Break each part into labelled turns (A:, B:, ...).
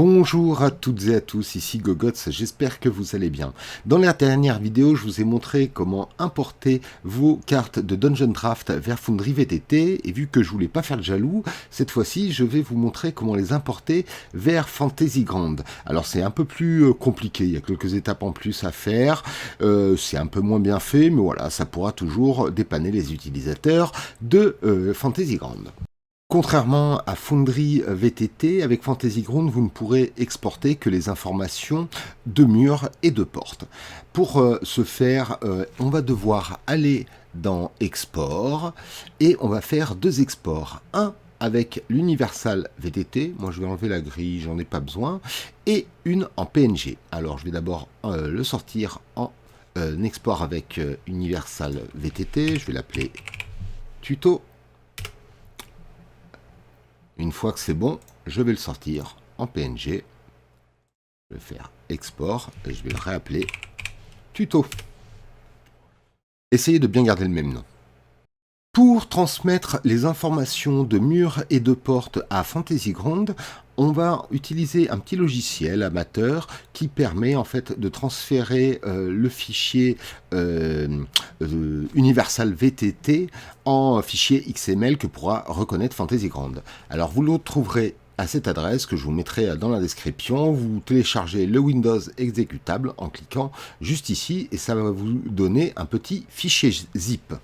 A: Bonjour à toutes et à tous, ici Gogots, j'espère que vous allez bien. Dans la dernière vidéo, je vous ai montré comment importer vos cartes de Dungeon Draft vers Foundry VTT, et vu que je voulais pas faire le jaloux, cette fois-ci je vais vous montrer comment les importer vers Fantasy Ground. Alors c'est un peu plus compliqué, il y a quelques étapes en plus à faire, c'est un peu moins bien fait, mais voilà, ça pourra toujours dépanner les utilisateurs de Fantasy Ground. Contrairement à Foundry VTT, avec Fantasy Ground, vous ne pourrez exporter que les informations de murs et de portes. Pour ce faire, on va devoir aller dans Export et on va faire deux exports. Un avec l'Universal VTT, moi je vais enlever la grille, j'en ai pas besoin, et une en PNG. Alors je vais d'abord le sortir en export avec Universal VTT, je vais l'appeler tuto. Une fois que c'est bon, je vais le sortir en PNG. Je vais faire export et je vais le réappeler tuto. Essayez de bien garder le même nom. Pour transmettre les informations de murs et de portes à Fantasy Ground, on va utiliser un petit logiciel amateur qui permet en fait de transférer le fichier Universal VTT en fichier XML que pourra reconnaître Fantasy Ground. Alors vous le trouverez à cette adresse que je vous mettrai dans la description. Vous téléchargez le Windows exécutable en cliquant juste ici et ça va vous donner un petit fichier zip.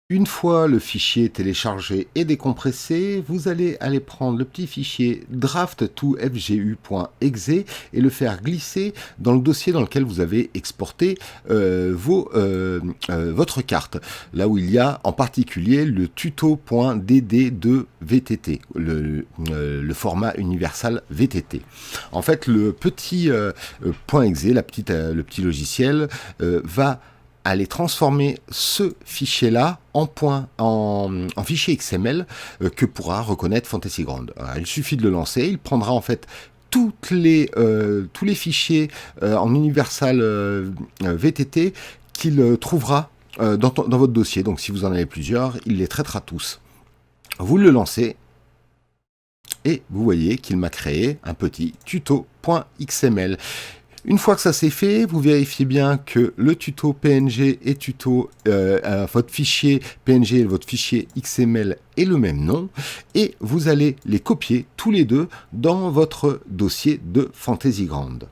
A: Une fois le fichier téléchargé et décompressé, vous allez aller prendre le petit fichier draft2fgu.exe et le faire glisser dans le dossier dans lequel vous avez exporté votre carte. Là où il y a en particulier le tuto.dd2vtt, le format universal VTT. En fait, le petit .exe, le petit logiciel, va aller transformer ce fichier-là en fichier XML que pourra reconnaître Fantasy Ground. Alors, il suffit de le lancer, il prendra en fait tous les fichiers en Universal VTT qu'il trouvera dans votre dossier. Donc si vous en avez plusieurs, il les traitera tous. Vous le lancez et vous voyez qu'il m'a créé un petit tuto.xml. Une fois que ça c'est fait, vous vérifiez bien que le tuto PNG et votre fichier PNG et votre fichier XML est le même nom et vous allez les copier tous les deux dans votre dossier de Fantasy Ground.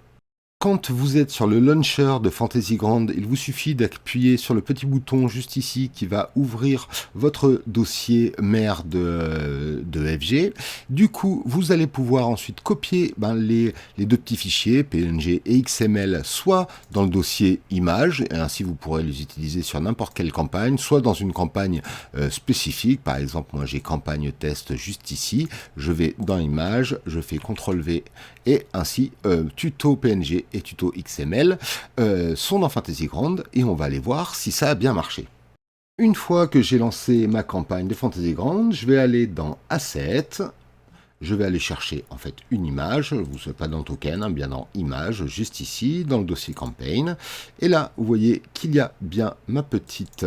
A: Quand vous êtes sur le launcher de Fantasy Ground, il vous suffit d'appuyer sur le petit bouton juste ici qui va ouvrir votre dossier mère de FG. Du coup, vous allez pouvoir ensuite copier les deux petits fichiers PNG et XML, soit dans le dossier images, et ainsi vous pourrez les utiliser sur n'importe quelle campagne, soit dans une campagne spécifique. Par exemple, moi j'ai campagne test juste ici. Je vais dans images, je fais CTRL-V et ainsi tuto PNG et tuto XML sont dans Fantasy Ground et on va aller voir si ça a bien marché. Une fois que j'ai lancé ma campagne de Fantasy Ground, je vais aller dans Assets, je vais aller chercher en fait une image, vous ne savez pas dans Token, bien dans Image, juste ici, dans le dossier Campaign, et là vous voyez qu'il y a bien ma petite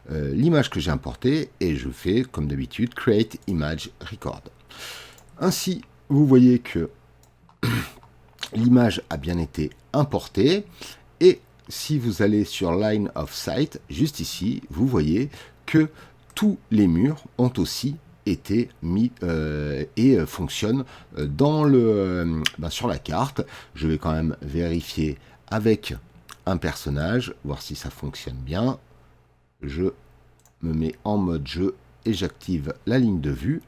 A: l'image que j'ai importée et je fais comme d'habitude Create Image Record. Ainsi vous voyez que l'image a bien été importée et si vous allez sur Line of Sight, juste ici, vous voyez que tous les murs ont aussi été mis et fonctionnent sur la carte. Je vais quand même vérifier avec un personnage, voir si ça fonctionne bien. Je me mets en mode jeu et j'active la ligne de vue.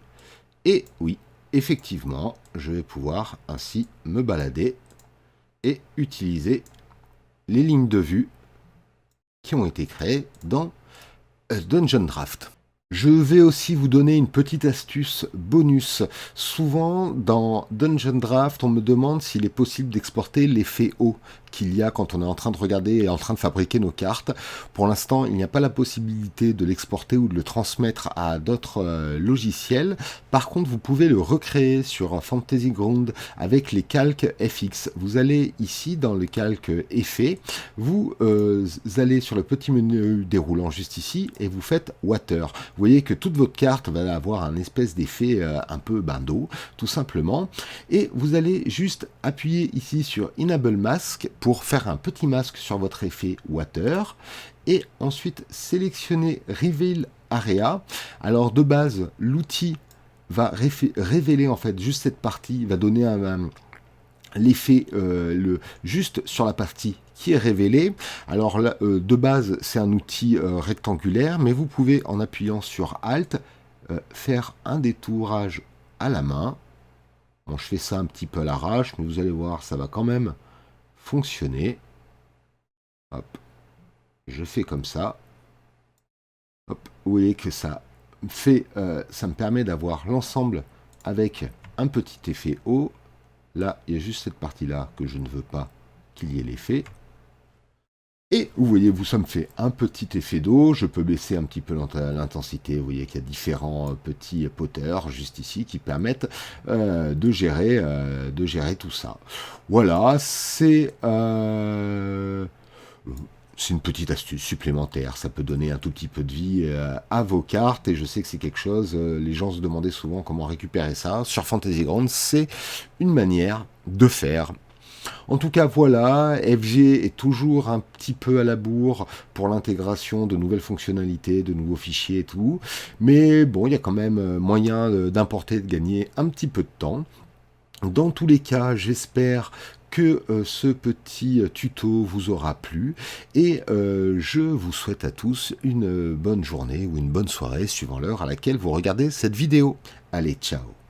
A: Et oui, effectivement, je vais pouvoir ainsi me balader et utiliser les lignes de vue qui ont été créées dans Dungeon Draft. Je vais aussi vous donner une petite astuce bonus. Souvent, dans Dungeon Draft, on me demande s'il est possible d'exporter l'effet eau qu'il y a quand on est en train de regarder et en train de fabriquer nos cartes. Pour l'instant, il n'y a pas la possibilité de l'exporter ou de le transmettre à d'autres logiciels. Par contre, vous pouvez le recréer sur Fantasy Ground avec les calques FX. Vous allez ici dans le calque effet, vous allez sur le petit menu déroulant juste ici et vous faites Water. voyez que toute votre carte va avoir un espèce d'effet un peu d'eau, tout simplement. Et vous allez juste appuyer ici sur Enable Mask pour faire un petit masque sur votre effet Water. Et ensuite sélectionner Reveal Area. Alors de base, l'outil va révéler en fait juste cette partie, va donner l'effet juste sur la partie qui est révélée. Alors là, de base, c'est un outil rectangulaire, mais vous pouvez, en appuyant sur Alt, faire un détourage à la main. Bon, je fais ça un petit peu à l'arrache, mais vous allez voir, ça va quand même fonctionner. Hop. Je fais comme ça. Hop. Vous voyez que ça me permet d'avoir l'ensemble avec un petit effet haut. Là, il y a juste cette partie-là que je ne veux pas qu'il y ait l'effet. Et vous voyez, ça me fait un petit effet d'eau. Je peux baisser un petit peu l'intensité. Vous voyez qu'il y a différents petits poteurs juste ici qui permettent de gérer tout ça. Voilà, c'est une petite astuce supplémentaire. Ça peut donner un tout petit peu de vie à vos cartes. Et je sais que c'est quelque chose, les gens se demandaient souvent comment récupérer ça. Sur Fantasy Grounds, c'est une manière de faire. En tout cas, voilà, FG est toujours un petit peu à la bourre pour l'intégration de nouvelles fonctionnalités, de nouveaux fichiers et tout. Mais bon, il y a quand même moyen d'importer, de gagner un petit peu de temps. Dans tous les cas, j'espère que ce petit tuto vous aura plu et je vous souhaite à tous une bonne journée ou une bonne soirée suivant l'heure à laquelle vous regardez cette vidéo. Allez, ciao!